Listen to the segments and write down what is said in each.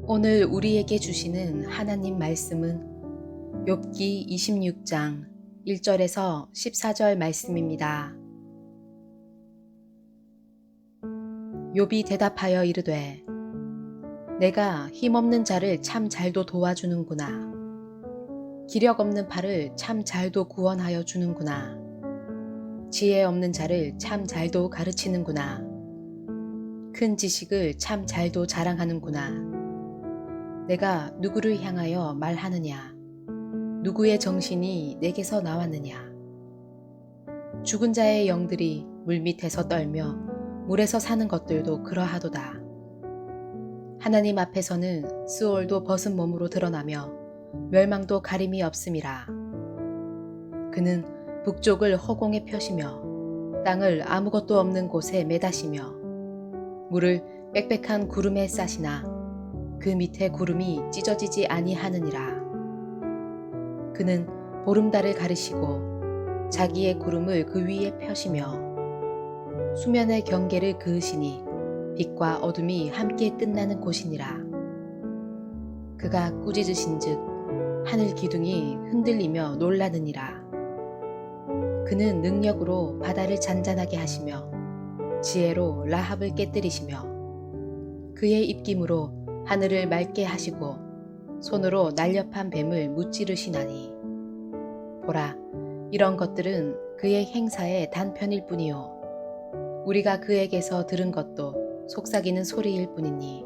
오늘 우리에게 주시는 하나님 말씀은 욥기 26장 1절에서 14절 말씀입니다. 욥이 대답하여 이르되 내가 힘없는 자를 참 잘도 도와주는구나. 기력 없는 팔을 참 잘도 구원하여 주는구나. 지혜 없는 자를 참 잘도 가르치는구나. 큰 지식을 참 잘도 자랑하는구나. 내가 누구를 향하여 말하느냐? 누구의 정신이 내게서 나왔느냐? 죽은 자의 영들이 물밑에서 떨며 물에서 사는 것들도 그러하도다. 하나님 앞에서는 스올도 벗은 몸으로 드러나며 멸망도 가림이 없음이라. 그는 북쪽을 허공에 펴시며 땅을 아무것도 없는 곳에 매다시며 물을 빽빽한 구름에 싸시나 그 밑에 구름이 찢어지지 아니하느니라. 그는 보름달을 가르시고 자기의 구름을 그 위에 펴시며 수면의 경계를 그으시니 빛과 어둠이 함께 끝나는 곳이니라. 그가 꾸짖으신즉 하늘 기둥이 흔들리며 놀라느니라. 그는 능력으로 바다를 잔잔하게 하시며 지혜로 라합을 깨뜨리시며 그의 입김으로 하늘을 맑게 하시고 손으로 날렵한 뱀을 무찌르시나니 보라, 이런 것들은 그의 행사의 단편일 뿐이요 우리가 그에게서 들은 것도 속삭이는 소리일 뿐이니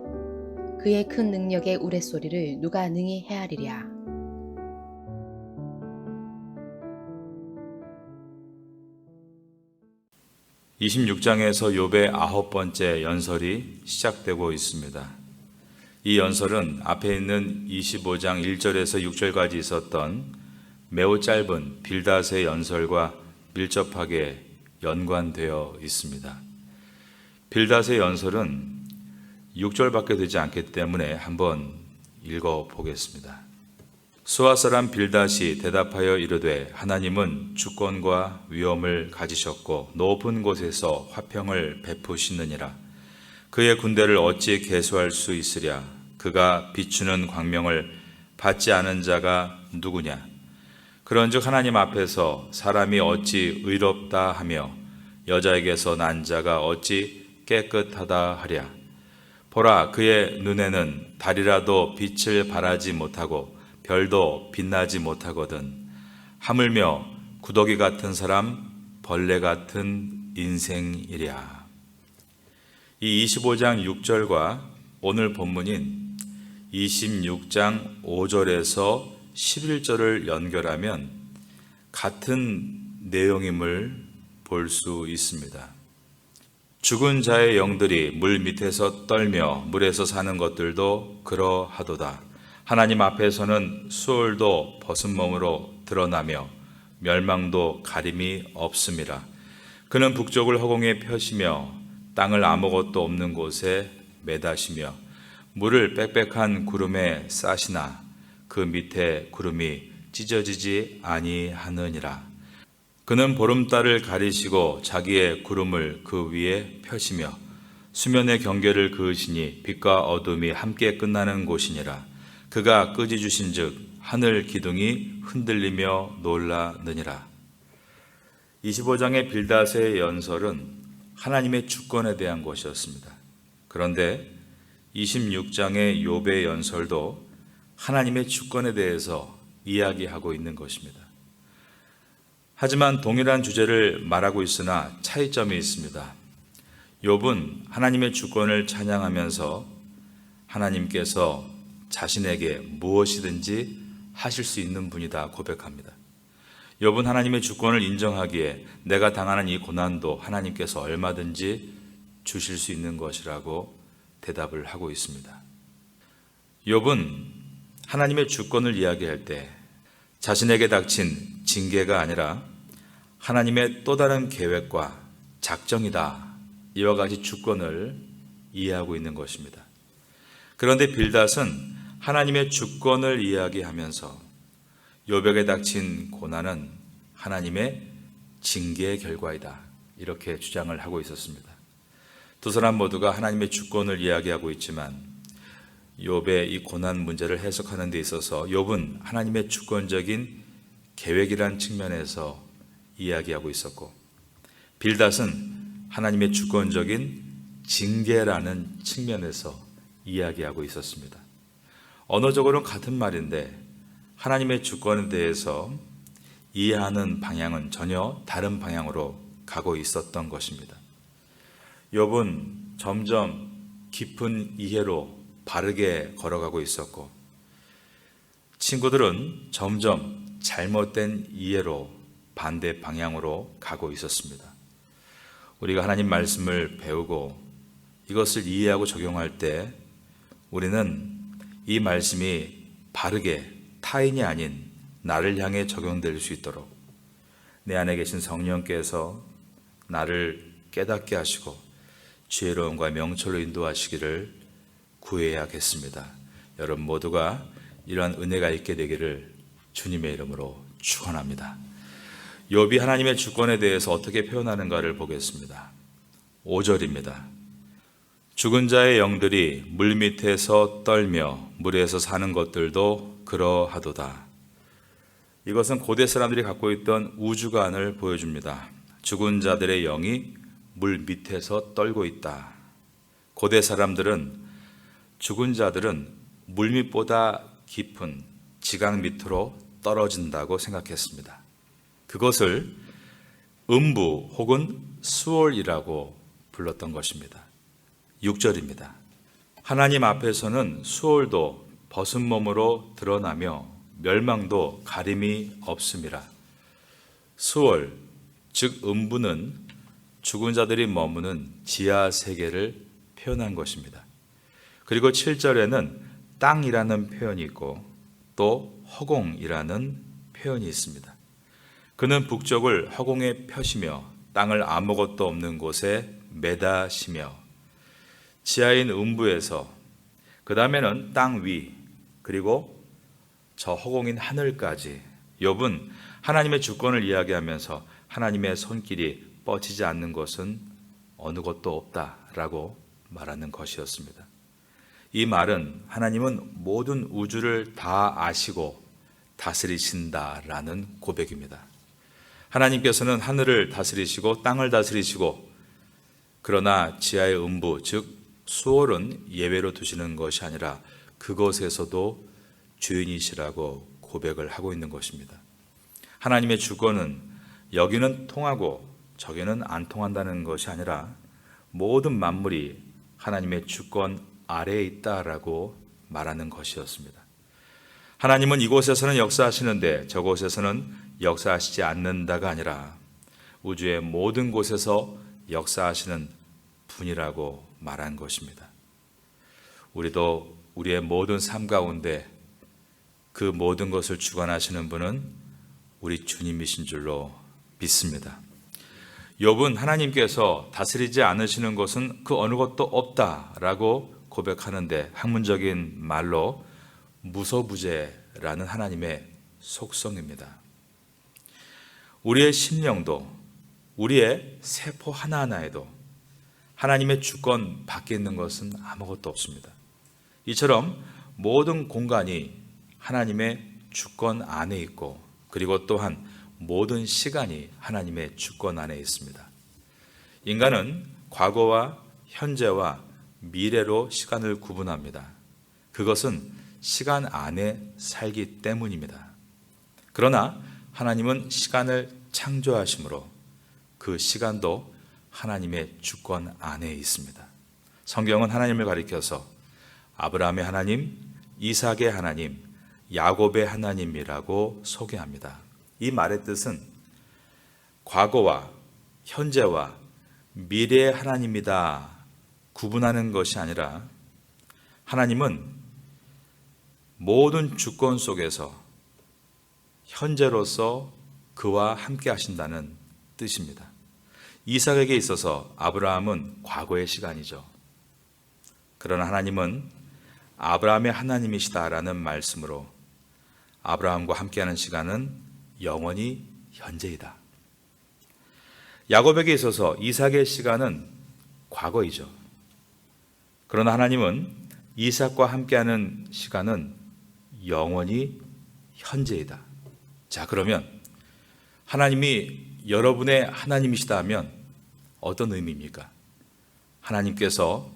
그의 큰 능력의 우레소리를 누가 능히 헤아리랴. (26장에서) 욥의 9번째 연설이 시작되고 있습니다. 이 연설은 앞에 있는 25장 1절에서 6절까지 있었던 매우 짧은 빌닷의 연설과 밀접하게 연관되어 있습니다. 빌닷의 연설은 6절밖에 되지 않기 때문에 한번 읽어보겠습니다. 수아 사람 빌닷이 대답하여 이르되 하나님은 주권과 위엄을 가지셨고 높은 곳에서 화평을 베푸시느니라. 그의 군대를 어찌 계수할 수 있으랴. 그가 비추는 광명을 받지 않은 자가 누구냐. 그런즉 하나님 앞에서 사람이 어찌 의롭다 하며 여자에게서 난 자가 어찌 깨끗하다 하랴. 보라, 그의 눈에는 달이라도 빛을 발하지 못하고 별도 빛나지 못하거든. 하물며 구더기 같은 사람, 벌레 같은 인생이랴. 이 25장 6절과 오늘 본문인 26장 5절에서 11절을 연결하면 같은 내용임을 볼 수 있습니다. 죽은 자의 영들이 물 밑에서 떨며 물에서 사는 것들도 그러하도다. 하나님 앞에서는 수월도 벗은 몸으로 드러나며 멸망도 가림이 없음이라. 그는 북쪽을 허공에 펴시며 땅을 아무것도 없는 곳에 매다시며 물을 빽빽한 구름에 싸시나 그 밑에 구름이 찢어지지 아니하느니라. 그는 보름달을 가리시고 자기의 구름을 그 위에 펴시며 수면의 경계를 그으시니 빛과 어둠이 함께 끝나는 곳이니라. 그가 꾸짖으신즉 하늘 기둥이 흔들리며 놀라느니라. 25장의 빌닷의 연설은 하나님의 주권에 대한 것이었습니다. 그런데 26장의 욥의 연설도 하나님의 주권에 대해서 이야기하고 있는 것입니다. 하지만 동일한 주제를 말하고 있으나 차이점이 있습니다. 욥은 하나님의 주권을 찬양하면서 하나님께서 자신에게 무엇이든지 하실 수 있는 분이다 고백합니다. 욥은 하나님의 주권을 인정하기에 내가 당하는 이 고난도 하나님께서 얼마든지 주실 수 있는 것이라고 대답을 하고 있습니다. 욥은 하나님의 주권을 이야기할 때 자신에게 닥친 징계가 아니라 하나님의 또 다른 계획과 작정이다, 이와 같이 주권을 이해하고 있는 것입니다. 그런데 빌닷은 하나님의 주권을 이야기하면서 욥에게 닥친 고난은 하나님의 징계의 결과이다, 이렇게 주장을 하고 있었습니다. 두 사람 모두가 하나님의 주권을 이야기하고 있지만 욥의 이 고난 문제를 해석하는 데 있어서 욥은 하나님의 주권적인 계획이란 측면에서 이야기하고 있었고, 빌닷은 하나님의 주권적인 징계라는 측면에서 이야기하고 있었습니다. 언어적으로는 같은 말인데 하나님의 주권에 대해서 이해하는 방향은 전혀 다른 방향으로 가고 있었던 것입니다. 욥은 점점 깊은 이해로 바르게 걸어가고 있었고, 친구들은 점점 잘못된 이해로 반대 방향으로 가고 있었습니다. 우리가 하나님 말씀을 배우고 이것을 이해하고 적용할 때 우리는 이 말씀이 바르게 타인이 아닌 나를 향해 적용될 수 있도록 내 안에 계신 성령께서 나를 깨닫게 하시고 지혜로움과 명철로 인도하시기를 구해야겠습니다. 여러분 모두가 이러한 은혜가 있게 되기를 주님의 이름으로 축원합니다. 욥이 하나님의 주권에 대해서 어떻게 표현하는가를 보겠습니다. 5절입니다. 죽은 자의 영들이 물 밑에서 떨며 물에서 사는 것들도 그러하도다. 이것은 고대 사람들이 갖고 있던 우주관을 보여줍니다. 죽은 자들의 영이 물 밑에서 떨고 있다. 고대 사람들은 죽은 자들은 물밑보다 깊은 지강 밑으로 떨어진다고 생각했습니다. 그것을 음부 혹은 수월이라고 불렀던 것입니다. 6절입니다. 하나님 앞에서는 수월도 벗은 몸으로 드러나며 멸망도 가림이 없음이라. 수월, 즉 음부는 죽은 자들이 머무는 지하 세계를 표현한 것입니다. 그리고 7절에는 땅이라는 표현이 있고 또 허공이라는 표현이 있습니다. 그는 북쪽을 허공에 펴시며 땅을 아무것도 없는 곳에 매다시며 지하인 음부에서 그 다음에는 땅 위 그리고 저 허공인 하늘까지 욥은 하나님의 주권을 이야기하면서 하나님의 손길이 뻗치지 않는 것은 어느 것도 없다라고 말하는 것이었습니다. 이 말은 하나님은 모든 우주를 다 아시고 다스리신다라는 고백입니다. 하나님께서는 하늘을 다스리시고 땅을 다스리시고 그러나 지하의 음부 즉 수월은 예외로 두시는 것이 아니라 그것에서도 주인이시라고 고백을 하고 있는 것입니다. 하나님의 주권은 여기는 통하고 저기는 안 통한다는 것이 아니라 모든 만물이 하나님의 주권 아래에 있다라고 말하는 것이었습니다. 하나님은 이곳에서는 역사하시는데 저곳에서는 역사하시지 않는다가 아니라 우주의 모든 곳에서 역사하시는 분이라고 말한 것입니다. 우리도 우리의 모든 삶 가운데 그 모든 것을 주관하시는 분은 우리 주님이신 줄로 믿습니다. 욥은 하나님께서 다스리지 않으시는 것은 그 어느 것도 없다라고 고백하는데 학문적인 말로 무소부재라는 하나님의 속성입니다. 우리의 심령도 우리의 세포 하나하나에도 하나님의 주권 밖에 있는 것은 아무것도 없습니다. 이처럼 모든 공간이 하나님의 주권 안에 있고 그리고 또한 모든 시간이 하나님의 주권 안에 있습니다. 인간은 과거와 현재와 미래로 시간을 구분합니다. 그것은 시간 안에 살기 때문입니다. 그러나 하나님은 시간을 창조하심으로 그 시간도 하나님의 주권 안에 있습니다. 성경은 하나님을 가리켜서 아브라함의 하나님, 이삭의 하나님, 야곱의 하나님이라고 소개합니다. 이 말의 뜻은 과거와 현재와 미래의 하나님이다 구분하는 것이 아니라 하나님은 모든 주권 속에서 현재로서 그와 함께 하신다는 뜻입니다. 이삭에게 있어서 아브라함은 과거의 시간이죠. 그러나 하나님은 아브라함의 하나님이시다라는 말씀으로 아브라함과 함께하는 시간은 영원히 현재이다. 야곱에게 있어서 이삭의 시간은 과거이죠. 그러나 하나님은 이삭과 함께하는 시간은 영원히 현재이다. 자, 그러면 하나님이 여러분의 하나님이시다면 어떤 의미입니까? 하나님께서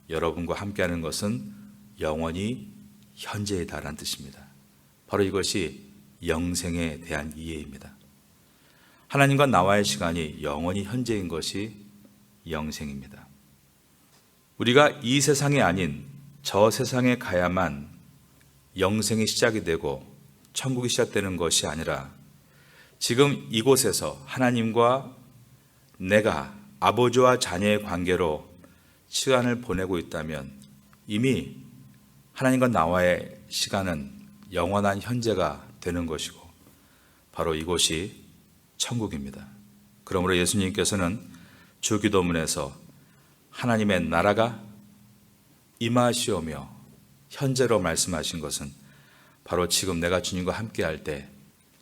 여러분과 함께하는 것은 영원히 현재이다라는 뜻입니다. 바로 이것이 영생에 대한 이해입니다. 하나님과 나와의 시간이 영원히 현재인 것이 영생입니다. 우리가 이 세상이 아닌 저 세상에 가야만 영생이 시작이 되고 천국이 시작되는 것이 아니라 지금 이곳에서 하나님과 내가 아버지와 자녀의 관계로 시간을 보내고 있다면 이미 하나님과 나와의 시간은 영원한 현재가 되는 것이고 바로 이곳이 천국입니다. 그러므로 예수님께서는 주기도문에서 하나님의 나라가 임하시오며 현재로 말씀하신 것은 바로 지금 내가 주님과 함께할 때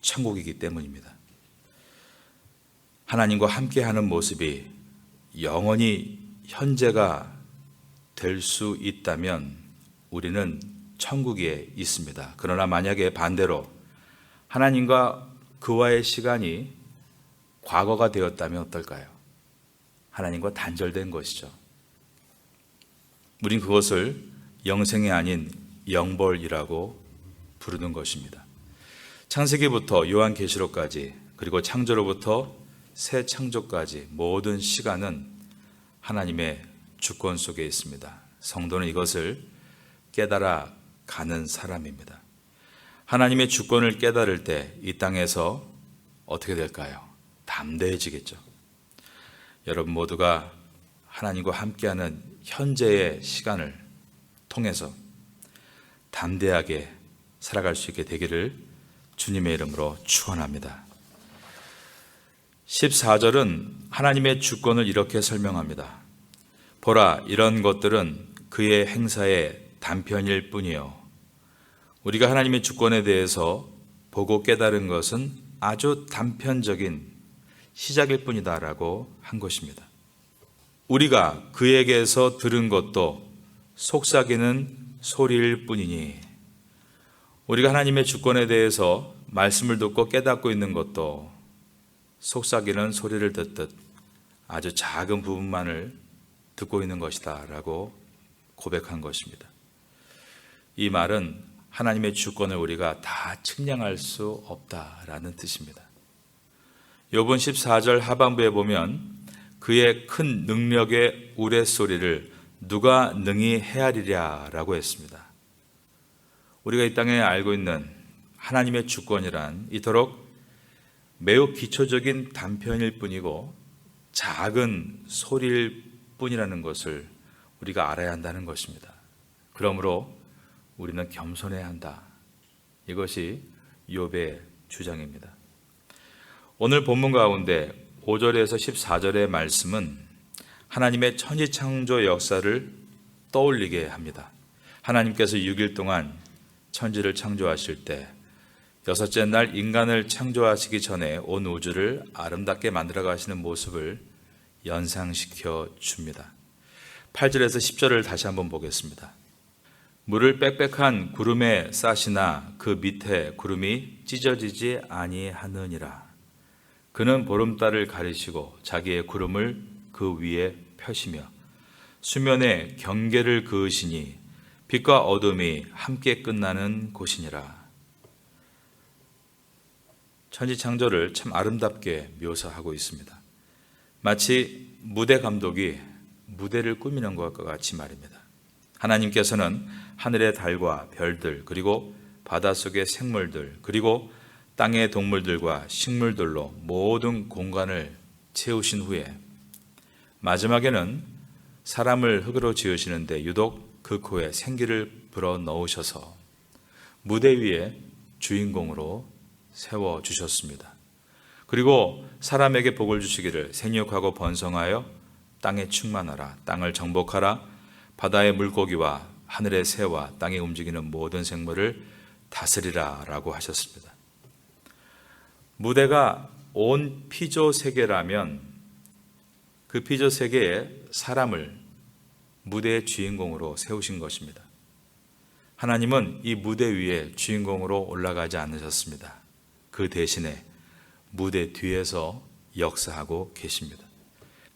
천국이기 때문입니다. 하나님과 함께하는 모습이 영원히 현재가 될 수 있다면 우리는 천국에 있습니다. 그러나 만약에 반대로 하나님과 그와의 시간이 과거가 되었다면 어떨까요? 하나님과 단절된 것이죠. 우린 그것을 영생이 아닌 영벌이라고 부르는 것입니다. 창세기부터 요한계시록까지 그리고 창조로부터 새 창조까지 모든 시간은 하나님의 주권 속에 있습니다. 성도는 이것을 깨달아 가는 사람입니다. 하나님의 주권을 깨달을 때 이 땅에서 어떻게 될까요? 담대해지겠죠. 여러분 모두가 하나님과 함께하는 현재의 시간을 통해서 담대하게 살아갈 수 있게 되기를 주님의 이름으로 축원합니다. 14절은 하나님의 주권을 이렇게 설명합니다. 보라, 이런 것들은 그의 행사의 단편일 뿐이요. 우리가 하나님의 주권에 대해서 보고 깨달은 것은 아주 단편적인 시작일 뿐이다라고 한 것입니다. 우리가 그에게서 들은 것도 속삭이는 소리일 뿐이니 우리가 하나님의 주권에 대해서 말씀을 듣고 깨닫고 있는 것도 속삭이는 소리를 듣듯 아주 작은 부분만을 듣고 있는 것이다 라고 고백한 것입니다. 이 말은 하나님의 주권을 우리가 다 측량할 수 없다라는 뜻입니다. 욥은 14절 하반부에 보면 그의 큰 능력의 우레소리를 누가 능히 헤아리랴 라고 했습니다. 우리가 이 땅에 알고 있는 하나님의 주권이란 이토록 매우 기초적인 단편일 뿐이고 작은 소리일 뿐이라는 것을 우리가 알아야 한다는 것입니다. 그러므로 우리는 겸손해야 한다. 이것이 욥의 주장입니다. 오늘 본문 가운데 5절에서 14절의 말씀은 하나님의 천지창조 역사를 떠올리게 합니다. 하나님께서 6일 동안 천지를 창조하실 때 여섯째 날 인간을 창조하시기 전에 온 우주를 아름답게 만들어 가시는 모습을 연상시켜 줍니다. 8절에서 10절을 다시 한번 보겠습니다. 물을 빽빽한 구름에 싸시나 그 밑에 구름이 찢어지지 아니하느니라. 그는 보름달을 가리시고 자기의 구름을 그 위에 펴시며 수면에 경계를 그으시니 빛과 어둠이 함께 끝나는 곳이니라. 천지창조를 참 아름답게 묘사하고 있습니다. 마치 무대 감독이 무대를 꾸미는 것과 같이 말입니다. 하나님께서는 하늘의 달과 별들 그리고 바닷속의 생물들 그리고 땅의 동물들과 식물들로 모든 공간을 채우신 후에 마지막에는 사람을 흙으로 지으시는데 유독 그 코에 생기를 불어넣으셔서 무대 위에 주인공으로 세워주셨습니다. 그리고 사람에게 복을 주시기를 생육하고 번성하여 땅에 충만하라, 땅을 정복하라, 바다의 물고기와 하늘의 새와 땅에 움직이는 모든 생물을 다스리라 라고 하셨습니다. 무대가 온 피조 세계라면 그 피조 세계에 사람을 무대의 주인공으로 세우신 것입니다. 하나님은 이 무대 위에 주인공으로 올라가지 않으셨습니다. 그 대신에 무대 뒤에서 역사하고 계십니다.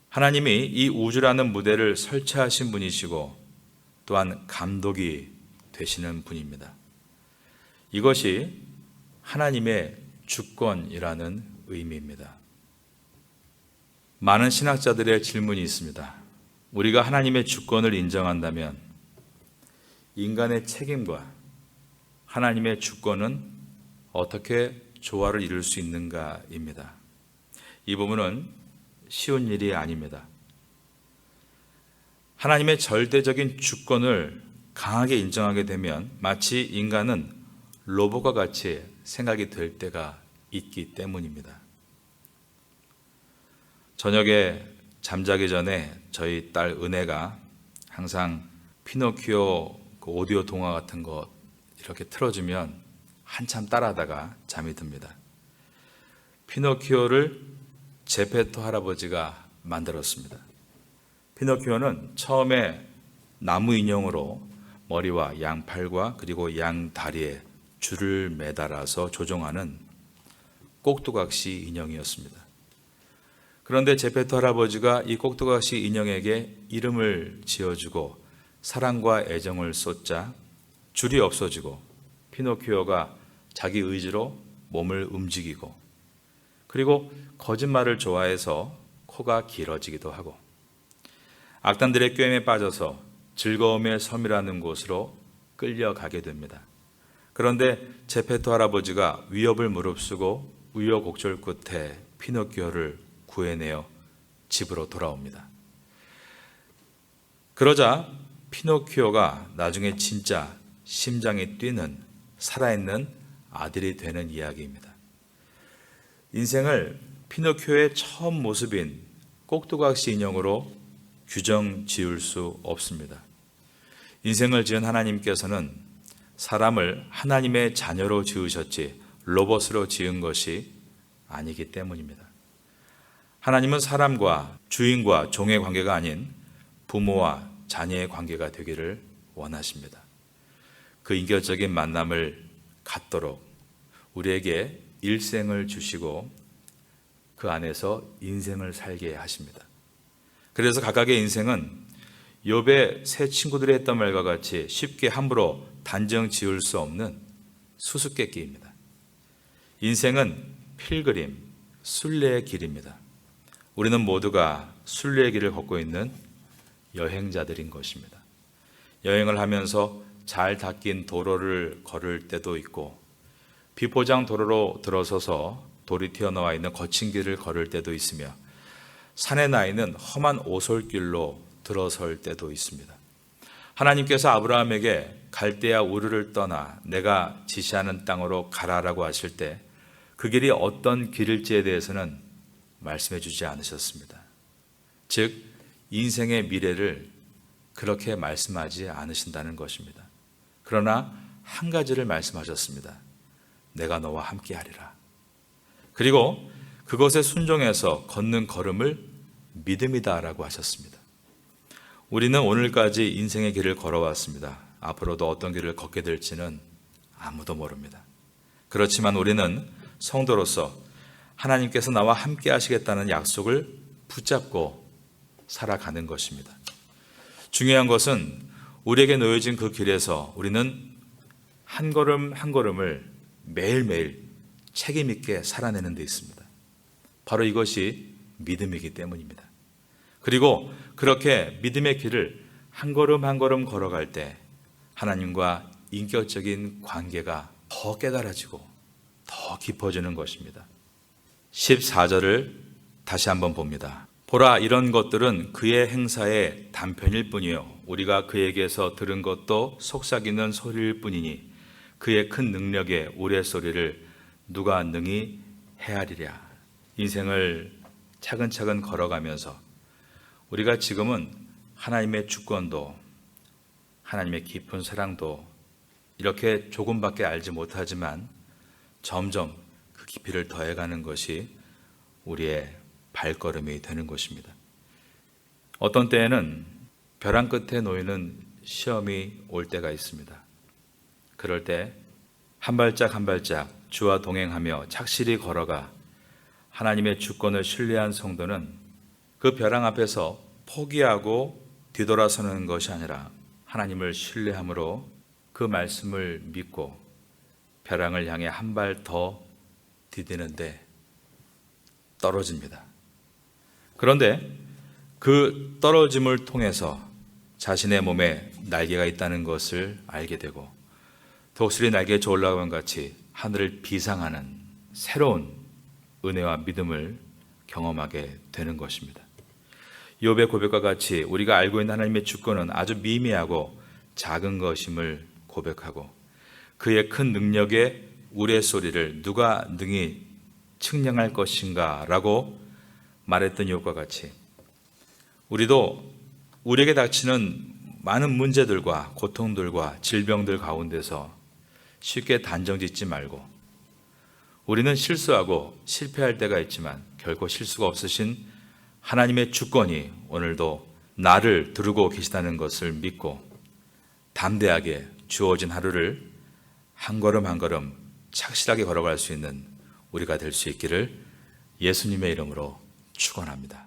하나님이 이 우주라는 무대를 설치하신 분이시고 또한 감독이 되시는 분입니다. 이것이 하나님의 주권이라는 의미입니다. 많은 신학자들의 질문이 있습니다. 우리가 하나님의 주권을 인정한다면 인간의 책임과 하나님의 주권은 어떻게 조화를 이룰 수 있는가입니다. 이 부분은 쉬운 일이 아닙니다. 하나님의 절대적인 주권을 강하게 인정하게 되면 마치 인간은 로봇과 같이 생각이 될 때가 있기 때문입니다. 저녁에 잠자기 전에 저희 딸 은혜가 항상 피노키오 그 오디오 동화 같은 거 이렇게 틀어주면 한참 따라하다가 잠이 듭니다. 피노키오를 제페토 할아버지가 만들었습니다. 피노키오는 처음에 나무 인형으로 머리와 양팔과 그리고 양다리에 줄을 매달아서 조종하는 꼭두각시 인형이었습니다. 그런데 제페토 할아버지가 이 꼭두각시 인형에게 이름을 지어주고 사랑과 애정을 쏟자 줄이 없어지고 피노키오가 자기 의지로 몸을 움직이고 그리고 거짓말을 좋아해서 코가 길어지기도 하고 악단들의 꾀임에 빠져서 즐거움의 섬이라는 곳으로 끌려가게 됩니다. 그런데 제페토 할아버지가 위협을 무릅쓰고 우여곡절 끝에 피노키오를 구해내어 집으로 돌아옵니다. 그러자 피노키오가 나중에 진짜 심장이 뛰는 살아있는 아들이 되는 이야기입니다. 인생을 피노키오의 처음 모습인 꼭두각시 인형으로 규정 지을 수 없습니다. 인생을 지은 하나님께서는 사람을 하나님의 자녀로 지으셨지 로봇으로 지은 것이 아니기 때문입니다. 하나님은 사람과 주인과 종의 관계가 아닌 부모와 자녀의 관계가 되기를 원하십니다. 그 인격적인 만남을 갖도록 우리에게 일생을 주시고 그 안에서 인생을 살게 하십니다. 그래서 각각의 인생은 욥의 세 친구들이 했던 말과 같이 쉽게 함부로 단정 지을 수 없는 수수께끼입니다. 인생은 필그림, 순례의 길입니다. 우리는 모두가 순례의 길을 걷고 있는 여행자들인 것입니다. 여행을 하면서 잘 닦인 도로를 걸을 때도 있고 비포장 도로로 들어서서 돌이 튀어나와 있는 거친 길을 걸을 때도 있으며 산에 나 있는 험한 오솔길로 들어설 때도 있습니다. 하나님께서 아브라함에게 갈대아 우르를 떠나 내가 지시하는 땅으로 가라라고 하실 때 그 길이 어떤 길일지에 대해서는 말씀해 주지 않으셨습니다. 즉 인생의 미래를 그렇게 말씀하지 않으신다는 것입니다. 그러나 한 가지를 말씀하셨습니다. 내가 너와 함께하리라. 그리고 그것에 순종해서 걷는 걸음을 믿음이다라고 하셨습니다. 우리는 오늘까지 인생의 길을 걸어왔습니다. 앞으로도 어떤 길을 걷게 될지는 아무도 모릅니다. 그렇지만 우리는 성도로서 하나님께서 나와 함께 하시겠다는 약속을 붙잡고 살아가는 것입니다. 중요한 것은 우리에게 놓여진 그 길에서 우리는 한 걸음 한 걸음을 매일매일 책임 있게 살아내는 데 있습니다. 바로 이것이 믿음이기 때문입니다. 그리고 그렇게 믿음의 길을 한 걸음 한 걸음 걸어갈 때 하나님과 인격적인 관계가 더 깨달아지고 더 깊어지는 것입니다. 14절을 다시 한번 봅니다. 보라, 이런 것들은 그의 행사의 단편일 뿐이요 우리가 그에게서 들은 것도 속삭이는 소리일 뿐이니 그의 큰 능력의 우레소리를 누가 능히 헤아리랴. 인생을 차근차근 걸어가면서 우리가 지금은 하나님의 주권도 하나님의 깊은 사랑도 이렇게 조금밖에 알지 못하지만 점점 그 깊이를 더해가는 것이 우리의 발걸음이 되는 것입니다. 어떤 때에는 벼랑 끝에 놓이는 시험이 올 때가 있습니다. 그럴 때 한 발짝 한 발짝 주와 동행하며 착실히 걸어가 하나님의 주권을 신뢰한 성도는 그 벼랑 앞에서 포기하고 뒤돌아서는 것이 아니라 하나님을 신뢰함으로 그 말씀을 믿고 벼랑을 향해 한 발 더 디디는데 떨어집니다. 그런데 그 떨어짐을 통해서 자신의 몸에 날개가 있다는 것을 알게 되고 독수리 날개에 올라간 같이 하늘을 비상하는 새로운 은혜와 믿음을 경험하게 되는 것입니다. 욥의 고백과 같이 우리가 알고 있는 하나님의 주권은 아주 미미하고 작은 것임을 고백하고 그의 큰 능력의 우레소리를 누가 능히 측량할 것인가 라고 말했던 욥과 같이 우리도 우리에게 닥치는 많은 문제들과 고통들과 질병들 가운데서 쉽게 단정짓지 말고 우리는 실수하고 실패할 때가 있지만 결코 실수가 없으신 하나님의 주권이 오늘도 나를 두르고 계시다는 것을 믿고 담대하게 주어진 하루를 한 걸음 한 걸음 착실하게 걸어갈 수 있는 우리가 될 수 있기를 예수님의 이름으로 축원합니다.